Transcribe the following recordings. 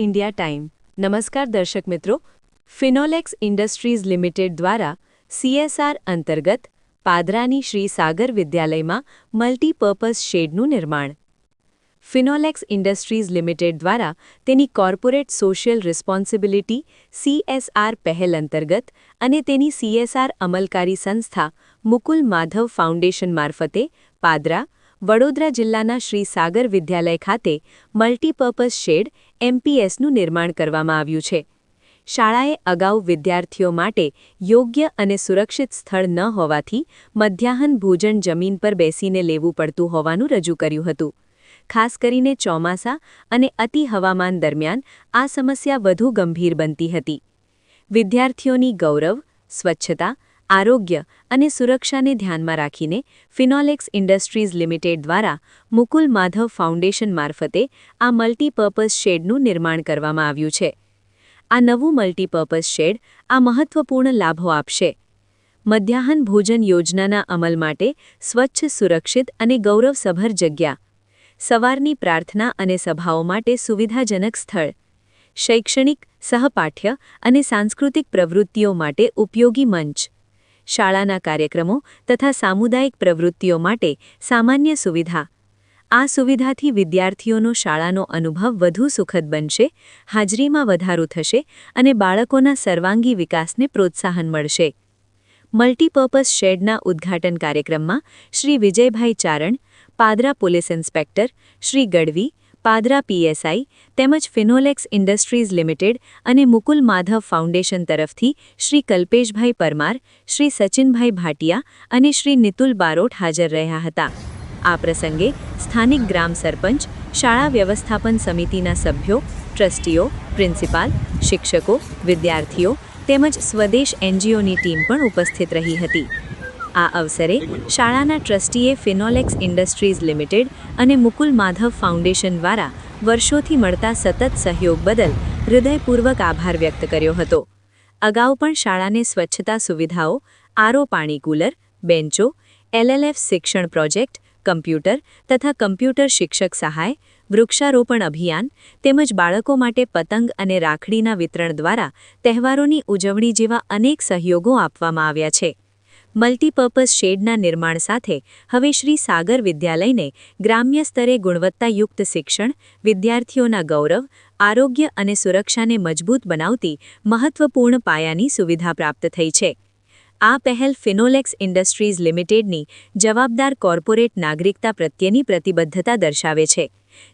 India time. नमस्कार दर्शक मित्रों, ફિનોલેક્સ ઇન્ડસ્ટ્રીઝ લિમિટેડ દ્વારા CSR અંતર્ગત પાદરાની શ્રી સાગર વિદ્યાલયમાં મલ્ટીપર્પઝ શેડનું નિર્માણ। ફિનોલેક્સ ઇન્ડસ્ટ્રીઝ લિમિટેડ દ્વારા તેની કોર્પોરેટ સોશિયલ રિસ્પોન્સિબિલિટી CSR પહેલ અંતર્ગત અને તેની CSR અમલકારી સંસ્થા મુકુલ માધવ ફાઉન્ડેશન મારફતે પાદરા, વડોદરા જિલ્લાના શ્રી સાગર વિદ્યાલય ખાતે મલ્ટીપર્પઝ શેડ MPSનું નિર્માણ કરવામાં આવ્યું છે। શાળાએ અગાઉ વિદ્યાર્થીઓ માટે યોગ્ય અને સુરક્ષિત સ્થળ ન હોવાથી મધ્યાહન ભોજન જમીન પર બેસીને લેવું પડતું હોવાનું રજૂ કર્યું હતું। ખાસ કરીને ચોમાસા અને અતિ હવામાન દરમિયાન આ સમસ્યા વધુ ગંભીર બનતી હતી। વિદ્યાર્થીઓની ગૌરવ, સ્વચ્છતા, આરોગ્ય અને સુરક્ષાને ધ્યાનમાં રાખીને ફિનોલેક્સ ઇન્ડસ્ટ્રીઝ લિમિટેડ દ્વારા મુકુલ માધવ ફાઉન્ડેશન મારફતે આ મલ્ટીપર્પઝ શેડનું નિર્માણ કરવામાં આવ્યું છે। આ નવું મલ્ટીપર્પઝ શેડ આ મહત્વપૂર્ણ લાભો આપશે। મધ્યાહન ભોજન યોજનાના અમલ માટે સ્વચ્છ, સુરક્ષિત અને ગૌરવસભર જગ્યા, સવારની પ્રાર્થના અને સભાઓ માટે સુવિધાજનક સ્થળ, શૈક્ષણિક, સહપાઠ્ય અને સાંસ્કૃતિક પ્રવૃત્તિઓ માટે ઉપયોગી મંચ, શાળાના કાર્યક્રમો તથા સામુદાયિક પ્રવૃત્તિઓ માટે સામાન્ય સુવિધા। આ સુવિધાથી વિદ્યાર્થીઓનો શાળાનો અનુભવ વધુ સુખદ બનશે, હાજરીમાં વધારો થશે અને બાળકોના સર્વાંગી વિકાસને પ્રોત્સાહન મળશે। મલ્ટીપર્પઝ શેડના ઉદ્ઘાટન કાર્યક્રમમાં Shri Vijaybhai Charan, Padra police inspector, Shri Gadhvi, Padra PSI તેમજ ફિનોલેક્સ ઇન્ડસ્ટ્રીઝ લિમિટેડ અને મુકુલ માધવ ફાઉન્ડેશન તરફથી શ્રી કલ્પેશભાઈ પરમાર, શ્રી સચિનભાઈ ભાટિયા અને શ્રી નિતુલ બારોટ હાજર રહ્યા હતા। આ પ્રસંગે સ્થાનિક ગ્રામ સરપંચ, શાળા વ્યવસ્થાપન સમિતિના સભ્યો, ટ્રસ્ટીઓ, પ્રિન્સિપાલ, શિક્ષકો, વિદ્યાર્થીઓ તેમજ સ્વદેશ NGOની ટીમ પણ ઉપસ્થિત રહી હતી। આ અવસરે શાળાના ટ્રસ્ટીએ ફિનોલેક્સ ઇન્ડસ્ટ્રીઝ લિમિટેડ અને મુકુલ માધવ ફાઉન્ડેશન દ્વારા વર્ષોથી મળતા સતત સહયોગ બદલ હૃદયપૂર્વક આભાર વ્યક્ત કર્યો હતો। અગાઉ પણ શાળાને સ્વચ્છતા સુવિધાઓ, આરો પાણી કુલર, બેન્ચો, LLF શિક્ષણ પ્રોજેક્ટ, કમ્પ્યુટર તથા કમ્પ્યુટર શિક્ષક સહાય, વૃક્ષારોપણ અભિયાન તેમજ બાળકો માટે પતંગ અને રાખડીના વિતરણ દ્વારા તહેવારોની ઉજવણી જેવા અનેક સહયોગો આપવામાં આવ્યા છે। મલ્ટીપર્પઝ શેડના નિર્માણ સાથે હવે શ્રી સાગર વિદ્યાલયને ગ્રામ્ય સ્તરે ગુણવત્તાયુક્ત શિક્ષણ, વિદ્યાર્થીઓના ગૌરવ, આરોગ્ય અને સુરક્ષાને મજબૂત બનાવતી મહત્વપૂર્ણ પાયાની સુવિધા પ્રાપ્ત થઈ છે। આ પહેલ ફિનોલેક્સ ઇન્ડસ્ટ્રીઝ લિમિટેડની જવાબદાર કોર્પોરેટ નાગરિકતા પ્રત્યેની પ્રતિબદ્ધતા દર્શાવે છે,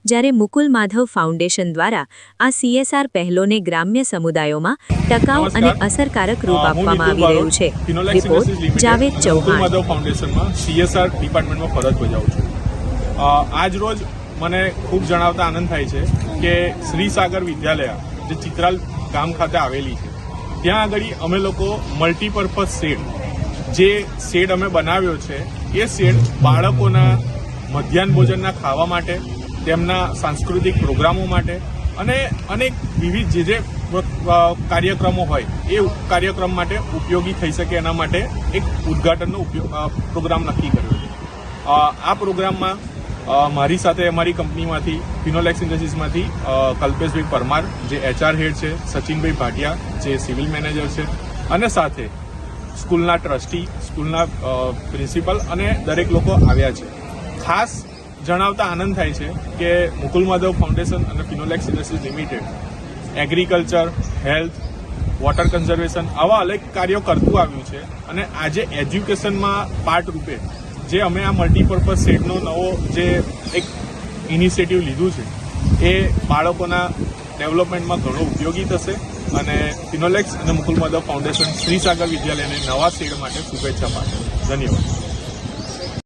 જ્યારે મુકુલ માધવ ફાઉન્ડેશન દ્વારા આ CSR પહેલોને ગ્રામ્ય સમુદાયોમાં ટકાઉ અને અસરકારક રૂપ આપવામાં આવી રહ્યું છે। રિપોર્ટ જાવેદ ચૌહાણ, માધવ ફાઉન્ડેશનમાં CSR ડિપાર્ટમેન્ટમાં ફરજ બજાવું છું। આજ રોજ મને ખૂબ જણાવતા આનંદ થાય છે કે શ્રી સાગર વિદ્યાલય જે ચિત્રાલ ગામ ખાતે આવેલી છે, ત્યાં આગળ અમે લોકો મલ્ટીપર્પઝ શેડ અમે બનાવ્યો છે। એ શેડ બાળકોના મધ્યાહન ભોજનના ખાવા માટે, તેમના સાંસ્કૃતિક પ્રોગ્રામો માટે અને અનેક વિવિધ જે કાર્યક્રમો હોય એ કાર્યક્રમ માટે ઉપયોગી થઈ શકે એના માટે એક ઉદ્ઘાટનનો પ્રોગ્રામ નક્કી કર્યો છે। આ પ્રોગ્રામમાં મારી સાથે અમારી કંપનીમાંથી ફિનોલેક્સ ઇન્ડસ્ટ્રીઝમાંથી કલ્પેશભાઈ પરમાર જે HR હેડ છે, સચિનભાઈ ભાટિયા જે સિવિલ મેનેજર છે અને સાથે સ્કૂલના ટ્રસ્ટી, સ્કૂલના પ્રિન્સિપલ અને દરેક લોકો આવ્યા છે। ખાસ જણાવતા આનંદ થાય છે કે મુકુલ માધવ ફાઉન્ડેશન અને Finolex industries limited agriculture, health, water conservation આવા અનેક કાર્યો કરતું આવ્યું છે અને આજે એજ્યુકેશનમાં પાર્ટ રૂપે જે અમે આ મલ્ટીપર્પઝ શેડનો નવો જે એક ઇનિશિયેટિવ લીધું છે એ બાળકોના ડેવલપમેન્ટમાં ઘણો ઉપયોગી થશે અને ફિનોલેક્સ અને મુકુલ માધવ ફાઉન્ડેશન શ્રી સાગર વિદ્યાલયને નવા શેડ માટે શુભેચ્છા પાઠવે। ધન્યવાદ।